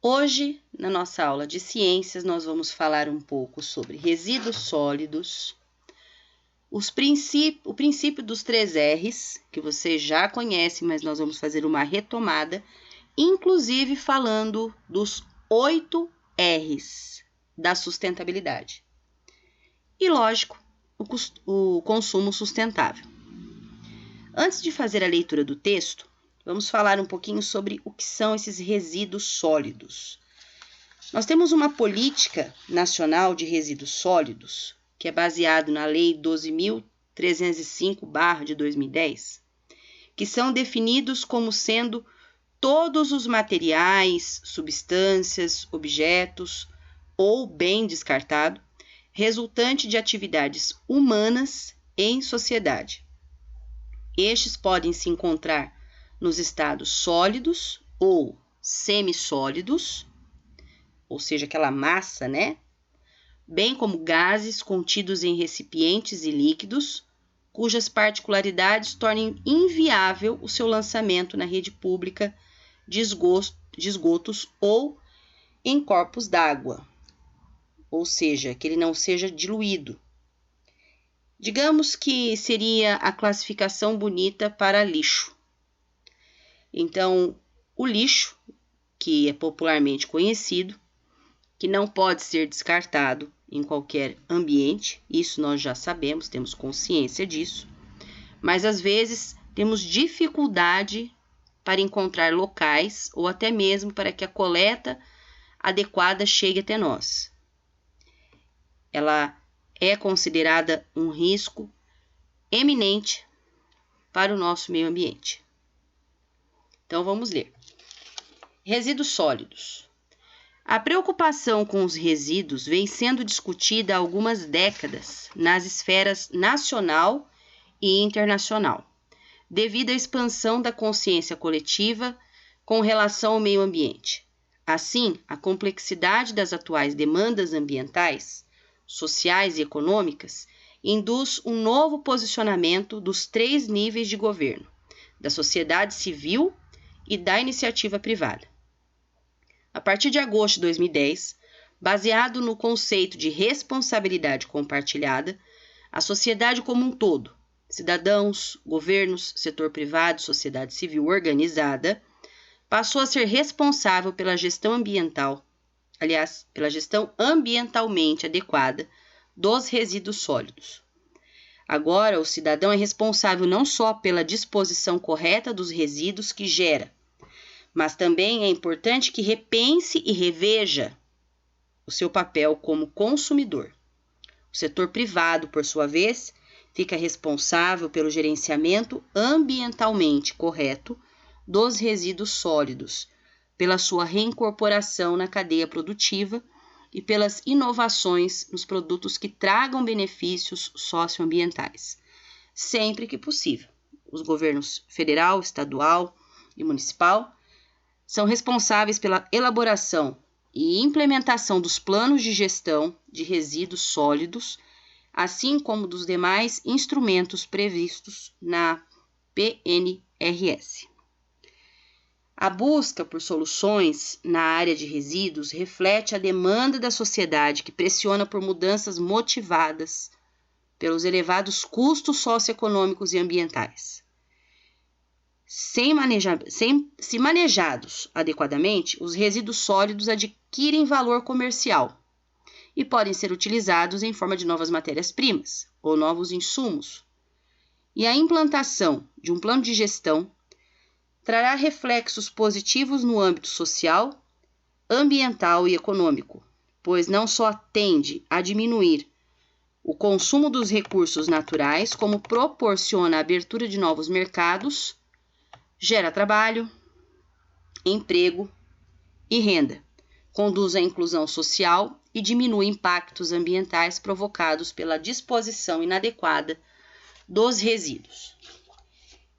Hoje, na nossa aula de ciências, nós vamos falar um pouco sobre resíduos sólidos, o princípio dos 3 R's, que você já conhece, mas nós vamos fazer uma retomada, inclusive falando dos 8 R's da sustentabilidade. E, lógico, o consumo sustentável. Antes de fazer a leitura do texto, vamos falar um pouquinho sobre o que são esses resíduos sólidos. Nós temos uma política nacional de resíduos sólidos, que é baseado na Lei 12.305, de 2010, que são definidos como sendo todos os materiais, substâncias, objetos ou bem descartado, resultante de atividades humanas em sociedade. Estes podem se encontrar nos estados sólidos ou semissólidos, ou seja, aquela massa, né? Bem como gases contidos em recipientes e líquidos, cujas particularidades tornem inviável o seu lançamento na rede pública de esgotos ou em corpos d'água, ou seja, que ele não seja diluído. Digamos que seria a classificação bonita para lixo. Então, o lixo, que é popularmente conhecido, que não pode ser descartado em qualquer ambiente, isso nós já sabemos, temos consciência disso, mas às vezes temos dificuldade para encontrar locais ou até mesmo para que a coleta adequada chegue até nós. Ela é considerada um risco eminente para o nosso meio ambiente. Então, vamos ler. Resíduos sólidos. A preocupação com os resíduos vem sendo discutida há algumas décadas nas esferas nacional e internacional, devido à expansão da consciência coletiva com relação ao meio ambiente. Assim, a complexidade das atuais demandas ambientais, sociais e econômicas induz um novo posicionamento dos 3 níveis de governo, da sociedade civil e da iniciativa privada. A partir de agosto de 2010, baseado no conceito de responsabilidade compartilhada, a sociedade como um todo, cidadãos, governos, setor privado, sociedade civil organizada, passou a ser responsável pela gestão ambiental, pela gestão ambientalmente adequada dos resíduos sólidos. Agora, o cidadão é responsável não só pela disposição correta dos resíduos que gera, mas também é importante que repense e reveja o seu papel como consumidor. O setor privado, por sua vez, fica responsável pelo gerenciamento ambientalmente correto dos resíduos sólidos, pela sua reincorporação na cadeia produtiva e pelas inovações nos produtos que tragam benefícios socioambientais, sempre que possível. Os governos federal, estadual e municipal são responsáveis pela elaboração e implementação dos planos de gestão de resíduos sólidos, assim como dos demais instrumentos previstos na PNRS. A busca por soluções na área de resíduos reflete a demanda da sociedade que pressiona por mudanças motivadas pelos elevados custos socioeconômicos e ambientais. Se manejados adequadamente, os resíduos sólidos adquirem valor comercial e podem ser utilizados em forma de novas matérias-primas ou novos insumos. E a implantação de um plano de gestão trará reflexos positivos no âmbito social, ambiental e econômico, pois não só tende a diminuir o consumo dos recursos naturais, como proporciona a abertura de novos mercados, gera trabalho, emprego e renda, conduz à inclusão social e diminui impactos ambientais provocados pela disposição inadequada dos resíduos.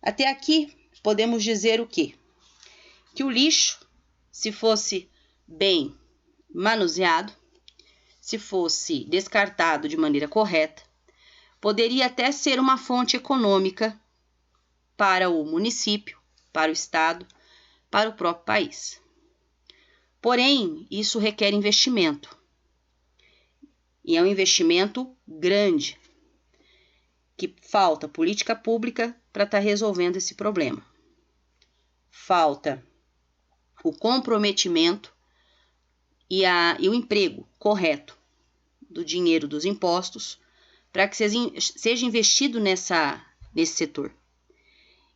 Até aqui, podemos dizer o quê? Que o lixo, se fosse bem manuseado, se fosse descartado de maneira correta, poderia até ser uma fonte econômica para o município, para o estado, para o próprio país. Porém, isso requer investimento. E é um investimento grande, que falta política pública para estar resolvendo esse problema. Falta o comprometimento e o emprego correto do dinheiro dos impostos para que seja investido nesse setor.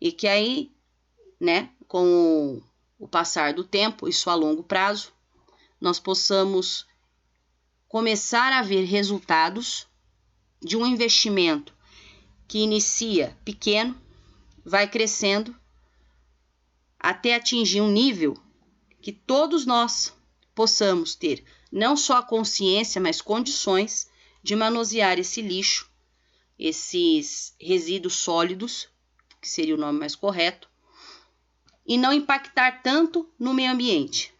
E que aí, né, com o passar do tempo, isso a longo prazo, nós possamos começar a ver resultados de um investimento que inicia pequeno, vai crescendo até atingir um nível que todos nós possamos ter não só a consciência, mas condições de manusear esse lixo, esses resíduos sólidos, que seria o nome mais correto, e não impactar tanto no meio ambiente.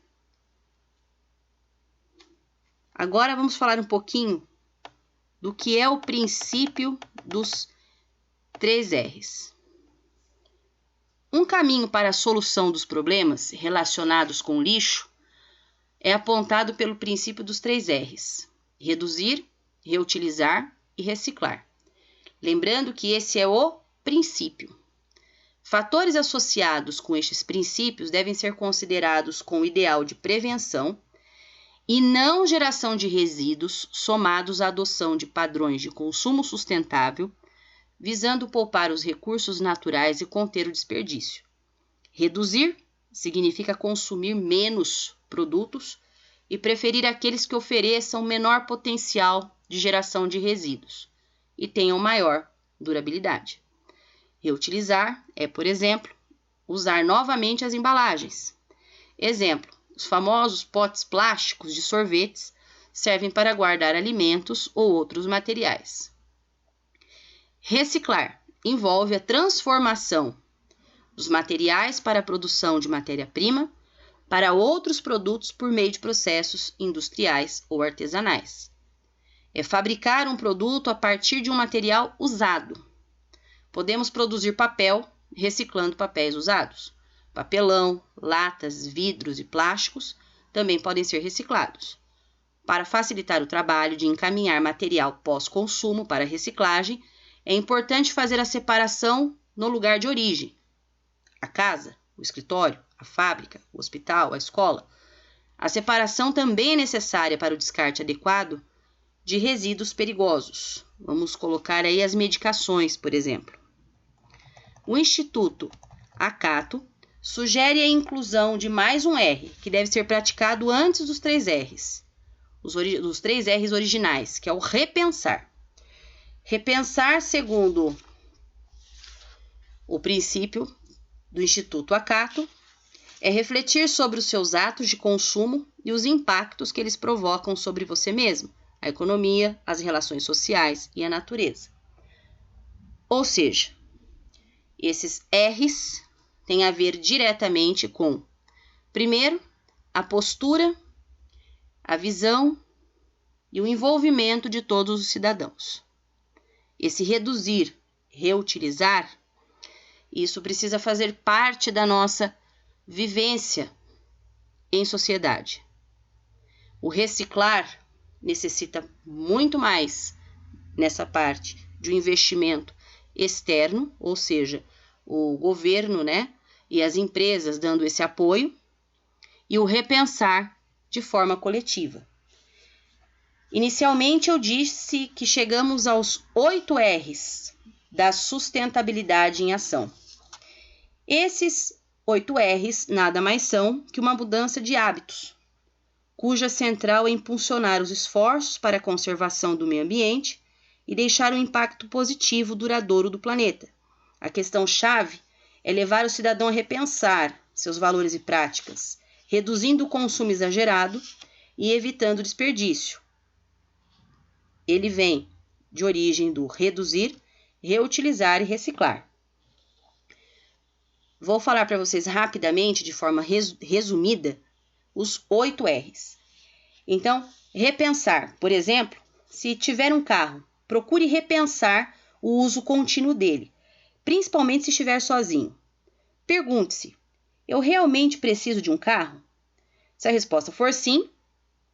Agora vamos falar um pouquinho do que é o princípio dos 3 R's. Um caminho para a solução dos problemas relacionados com o lixo é apontado pelo princípio dos 3 R's: reduzir, reutilizar e reciclar. Lembrando que esse é o princípio. Fatores associados com estes princípios devem ser considerados com o ideal de prevenção e não geração de resíduos, somados à adoção de padrões de consumo sustentável, visando poupar os recursos naturais e conter o desperdício. Reduzir significa consumir menos produtos e preferir aqueles que ofereçam menor potencial de geração de resíduos e tenham maior durabilidade. Reutilizar é, por exemplo, usar novamente as embalagens. Exemplo, os famosos potes plásticos de sorvetes servem para guardar alimentos ou outros materiais. Reciclar envolve a transformação dos materiais para a produção de matéria-prima para outros produtos por meio de processos industriais ou artesanais. É fabricar um produto a partir de um material usado. Podemos produzir papel reciclando papéis usados. Papelão, latas, vidros e plásticos também podem ser reciclados. Para facilitar o trabalho de encaminhar material pós-consumo para reciclagem, é importante fazer a separação no lugar de origem. A casa, o escritório, a fábrica, o hospital, a escola. A separação também é necessária para o descarte adequado de resíduos perigosos. Vamos colocar aí as medicações, por exemplo. O Instituto Acato sugere a inclusão de mais um R, que deve ser praticado antes dos 3 R's. Os 3 R's originais, que é o repensar. Repensar, segundo o princípio do Instituto Acato, é refletir sobre os seus atos de consumo e os impactos que eles provocam sobre você mesmo, a economia, as relações sociais e a natureza. Ou seja, esses R's têm a ver diretamente com, primeiro, a postura, a visão e o envolvimento de todos os cidadãos. Esse reduzir, reutilizar, isso precisa fazer parte da nossa vivência em sociedade. O reciclar necessita muito mais nessa parte de um investimento externo, ou seja, o governo, né, e as empresas dando esse apoio, e o repensar de forma coletiva. Inicialmente eu disse que chegamos aos 8 R's da sustentabilidade em ação. Esses 8 R's nada mais são que uma mudança de hábitos, cuja central é impulsionar os esforços para a conservação do meio ambiente e deixar um impacto positivo duradouro do planeta. A questão-chave é levar o cidadão a repensar seus valores e práticas, reduzindo o consumo exagerado e evitando o desperdício. Ele vem de origem do reduzir, reutilizar e reciclar. Vou falar para vocês rapidamente, de forma resumida, os 8 R's. Então, repensar, por exemplo, se tiver um carro, procure repensar o uso contínuo dele, principalmente se estiver sozinho. Pergunte-se: eu realmente preciso de um carro? Se a resposta for sim,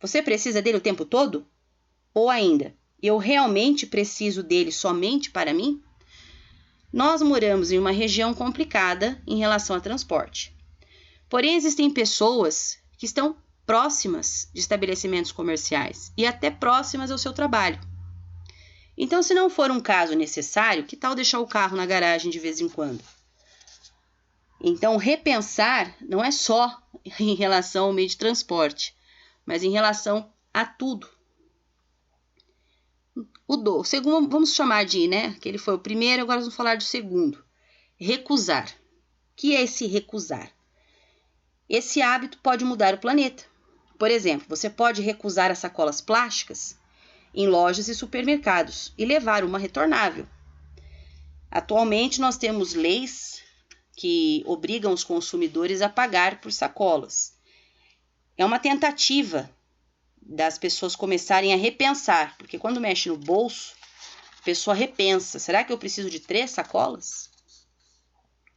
você precisa dele o tempo todo? Ou ainda, eu realmente preciso dele somente para mim? Nós moramos em uma região complicada em relação a transporte. Porém, existem pessoas que estão próximas de estabelecimentos comerciais e até próximas ao seu trabalho. Então, se não for um caso necessário, que tal deixar o carro na garagem de vez em quando? Então, repensar não é só em relação ao meio de transporte, mas em relação a tudo. O segundo, vamos chamar de, que ele foi o primeiro, agora vamos falar do segundo. Recusar. O que é esse recusar? Esse hábito pode mudar o planeta. Por exemplo, você pode recusar as sacolas plásticas em lojas e supermercados e levar uma retornável. Atualmente, nós temos leis que obrigam os consumidores a pagar por sacolas. É uma tentativa das pessoas começarem a repensar, porque quando mexe no bolso, a pessoa repensa. Será que eu preciso de 3 sacolas?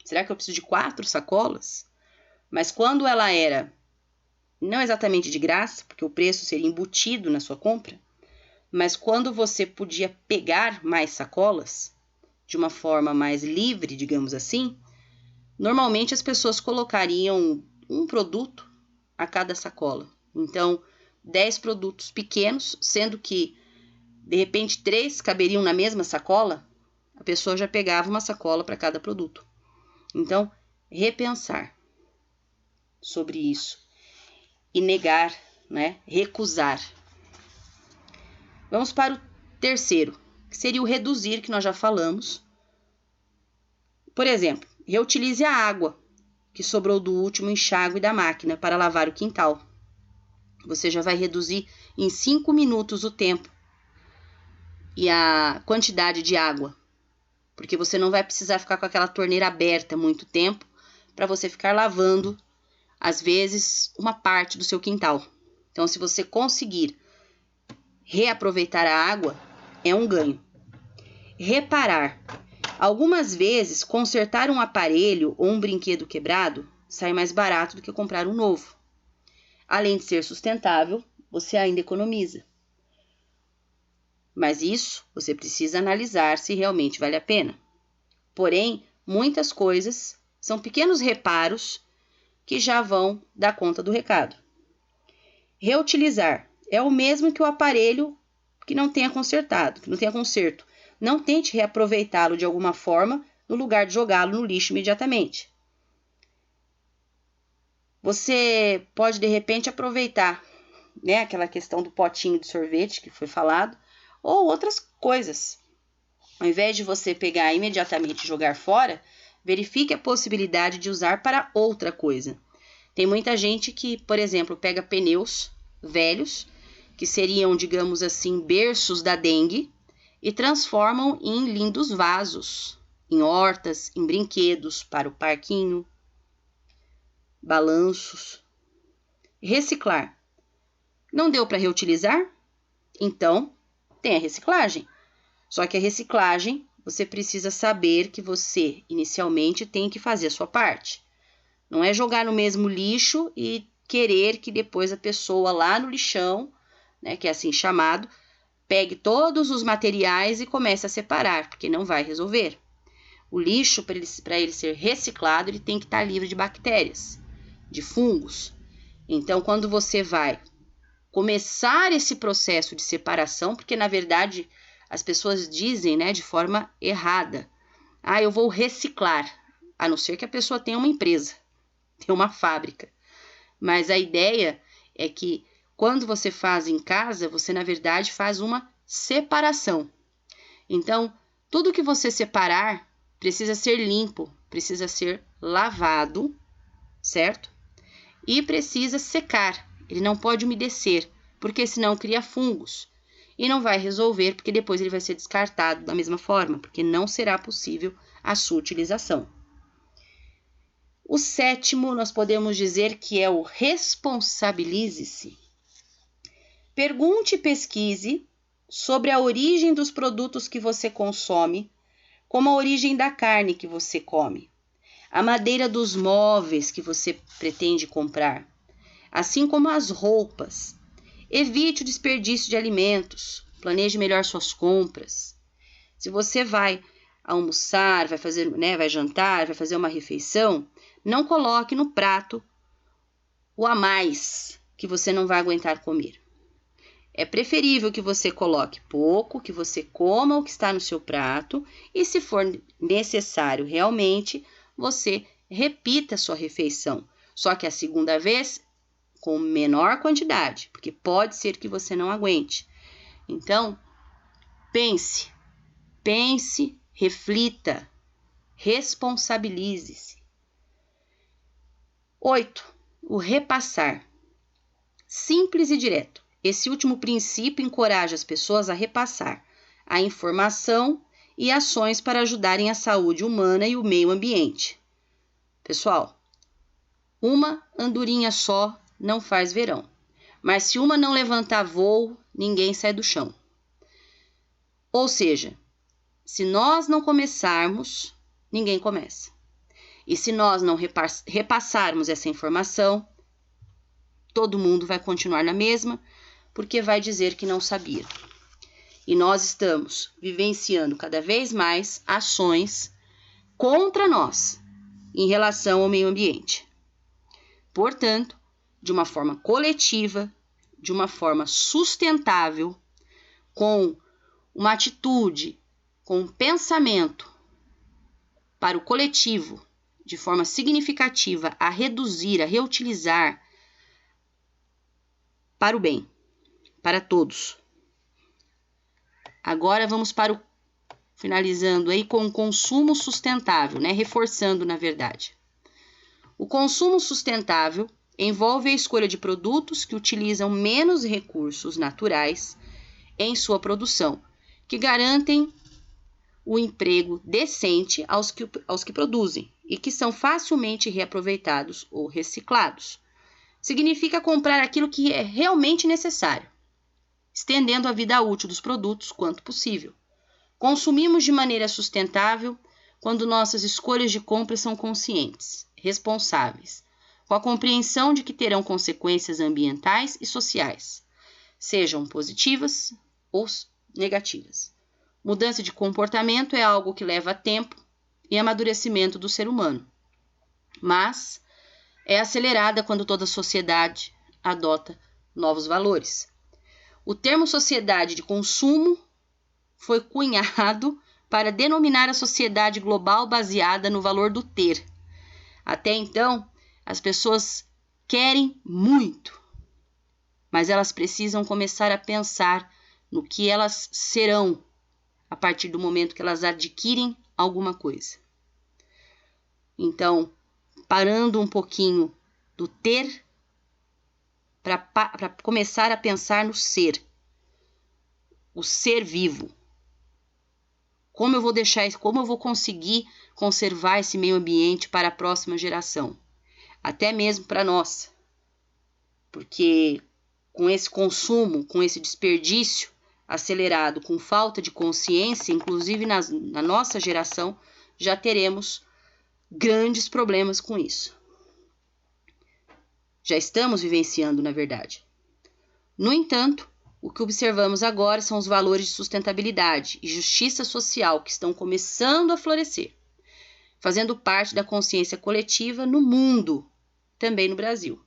Será que eu preciso de 4 sacolas? Mas quando ela era não exatamente de graça, porque o preço seria embutido na sua compra, mas quando você podia pegar mais sacolas, de uma forma mais livre, digamos assim, normalmente as pessoas colocariam um produto a cada sacola. Então, 10 produtos pequenos, sendo que, de repente, 3 caberiam na mesma sacola, a pessoa já pegava uma sacola para cada produto. Então, repensar sobre isso e negar, recusar. Vamos para o terceiro, que seria o reduzir, que nós já falamos. Por exemplo, reutilize a água que sobrou do último enxágue da máquina para lavar o quintal. Você já vai reduzir em 5 minutos o tempo e a quantidade de água, porque você não vai precisar ficar com aquela torneira aberta muito tempo para você ficar lavando, às vezes, uma parte do seu quintal. Então, se você conseguir reaproveitar a água, é um ganho. Reparar. Algumas vezes, consertar um aparelho ou um brinquedo quebrado sai mais barato do que comprar um novo. Além de ser sustentável, você ainda economiza. Mas isso você precisa analisar se realmente vale a pena. Porém, muitas coisas são pequenos reparos que já vão dar conta do recado. Reutilizar é o mesmo que o aparelho que não tenha consertado, que não tenha conserto. Não tente reaproveitá-lo de alguma forma no lugar de jogá-lo no lixo imediatamente. Você pode, de repente, aproveitar, aquela questão do potinho de sorvete que foi falado, ou outras coisas. Ao invés de você pegar imediatamente e jogar fora, verifique a possibilidade de usar para outra coisa. Tem muita gente que, por exemplo, pega pneus velhos, que seriam, digamos assim, berços da dengue, e transformam em lindos vasos, em hortas, em brinquedos para o parquinho, balanços. Reciclar. Não deu para reutilizar? Então, tem a reciclagem. Só que a reciclagem, você precisa saber que você, inicialmente, tem que fazer a sua parte. Não é jogar no mesmo lixo e querer que depois a pessoa lá no lixão, que é assim chamado, pegue todos os materiais e comece a separar, porque não vai resolver. O lixo, para ele ser reciclado, ele tem que estar livre de bactérias, de fungos. Então, quando você vai começar esse processo de separação, porque na verdade as pessoas dizem, de forma errada, eu vou reciclar, a não ser que a pessoa tenha uma empresa, tenha uma fábrica. Mas a ideia é que quando você faz em casa, você na verdade faz uma separação. Então, tudo que você separar precisa ser limpo, precisa ser lavado, certo? E precisa secar, ele não pode umedecer, porque senão cria fungos. E não vai resolver, porque depois ele vai ser descartado da mesma forma, porque não será possível a sua utilização. O sétimo, nós podemos dizer que é o responsabilize-se. Pergunte e pesquise sobre a origem dos produtos que você consome, como a origem da carne que você come, a madeira dos móveis que você pretende comprar, assim como as roupas. Evite o desperdício de alimentos, planeje melhor suas compras. Se você vai almoçar, vai fazer, vai jantar, vai fazer uma refeição, não coloque no prato o a mais que você não vai aguentar comer. É preferível que você coloque pouco, que você coma o que está no seu prato e, se for necessário realmente, você repita a sua refeição. Só que a segunda vez, com menor quantidade, porque pode ser que você não aguente. Então, pense, reflita, responsabilize-se. 8. O repassar. Simples e direto. Esse último princípio encoraja as pessoas a repassar a informação e ações para ajudarem a saúde humana e o meio ambiente. Pessoal, uma andorinha só não faz verão, mas se uma não levantar voo, ninguém sai do chão. Ou seja, se nós não começarmos, ninguém começa. E se nós não repassarmos essa informação, todo mundo vai continuar na mesma, porque vai dizer que não sabia. E nós estamos vivenciando cada vez mais ações contra nós em relação ao meio ambiente. Portanto, de uma forma coletiva, de uma forma sustentável, com uma atitude, com um pensamento para o coletivo, de forma significativa, a reduzir, a reutilizar para o bem, para todos. Agora vamos para o finalizando aí com o consumo sustentável, reforçando na verdade. O consumo sustentável envolve a escolha de produtos que utilizam menos recursos naturais em sua produção, que garantem o emprego decente aos que produzem e que são facilmente reaproveitados ou reciclados. Significa comprar aquilo que é realmente necessário, estendendo a vida útil dos produtos quanto possível. Consumimos de maneira sustentável quando nossas escolhas de compra são conscientes, responsáveis, com a compreensão de que terão consequências ambientais e sociais, sejam positivas ou negativas. Mudança de comportamento é algo que leva tempo e amadurecimento do ser humano, mas é acelerada quando toda a sociedade adota novos valores. O termo sociedade de consumo foi cunhado para denominar a sociedade global baseada no valor do ter. Até então, as pessoas querem muito, mas elas precisam começar a pensar no que elas serão a partir do momento que elas adquirem alguma coisa. Então, parando um pouquinho do ter para começar a pensar no ser, o ser vivo. Como eu vou conseguir conservar esse meio ambiente para a próxima geração? Até mesmo para nós. Porque com esse consumo, com esse desperdício acelerado, com falta de consciência, inclusive na nossa geração, já teremos grandes problemas com isso. Já estamos vivenciando, na verdade. No entanto, o que observamos agora são os valores de sustentabilidade e justiça social que estão começando a florescer, fazendo parte da consciência coletiva no mundo, também no Brasil.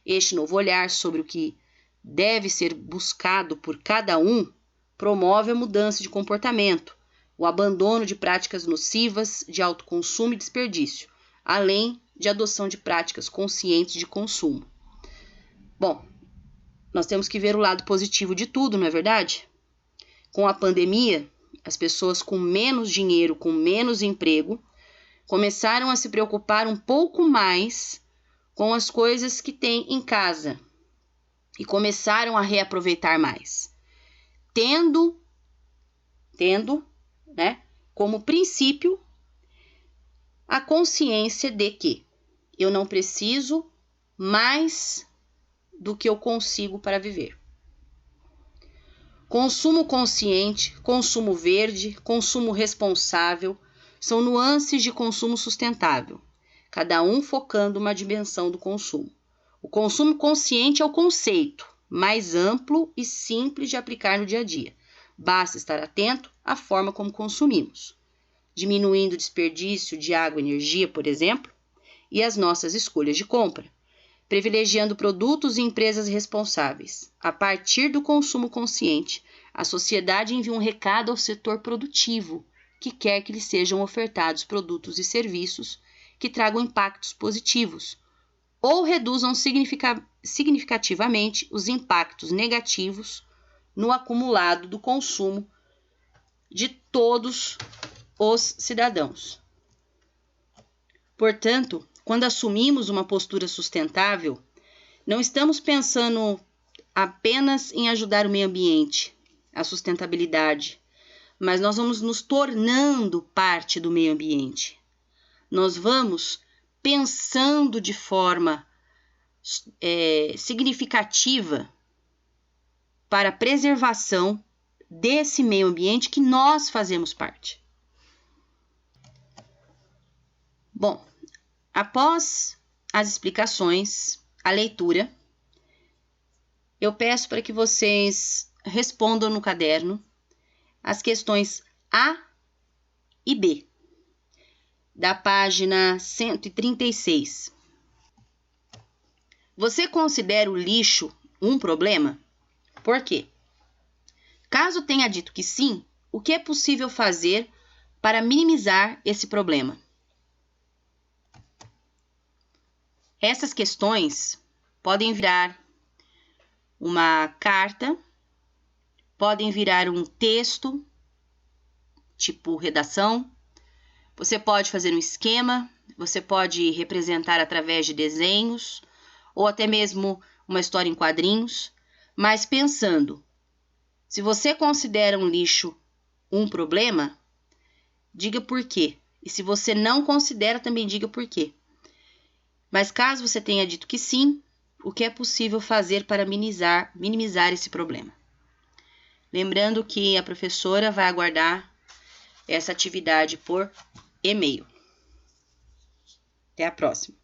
Este novo olhar sobre o que deve ser buscado por cada um promove a mudança de comportamento, o abandono de práticas nocivas de autoconsumo e desperdício, além de adoção de práticas conscientes de consumo. Bom, nós temos que ver o lado positivo de tudo, não é verdade? Com a pandemia, as pessoas com menos dinheiro, com menos emprego, começaram a se preocupar um pouco mais com as coisas que têm em casa e começaram a reaproveitar mais, tendo, como princípio a consciência de que eu não preciso mais do que eu consigo para viver. Consumo consciente, consumo verde, consumo responsável são nuances de consumo sustentável, cada um focando uma dimensão do consumo. O consumo consciente é o conceito mais amplo e simples de aplicar no dia a dia. Basta estar atento à forma como consumimos, diminuindo o desperdício de água e energia, por exemplo, e as nossas escolhas de compra, privilegiando produtos e empresas responsáveis. A partir do consumo consciente, a sociedade envia um recado ao setor produtivo, que quer que lhes sejam ofertados produtos e serviços que tragam impactos positivos, ou reduzam significativamente os impactos negativos no acumulado do consumo de todos os cidadãos. Portanto, quando assumimos uma postura sustentável, não estamos pensando apenas em ajudar o meio ambiente, a sustentabilidade, mas nós vamos nos tornando parte do meio ambiente. Nós vamos pensando de forma significativa para a preservação desse meio ambiente que nós fazemos parte. Bom, após as explicações, a leitura, eu peço para que vocês respondam no caderno as questões A e B, da página 136. Você considera o lixo um problema? Por quê? Caso tenha dito que sim, o que é possível fazer para minimizar esse problema? Essas questões podem virar uma carta, podem virar um texto, tipo redação. Você pode fazer um esquema, você pode representar através de desenhos, ou até mesmo uma história em quadrinhos, mas pensando, se você considera um lixo um problema, diga por quê. E se você não considera, também diga por quê. Mas caso você tenha dito que sim, o que é possível fazer para minimizar esse problema? Lembrando que a professora vai aguardar essa atividade por e-mail. Até a próxima.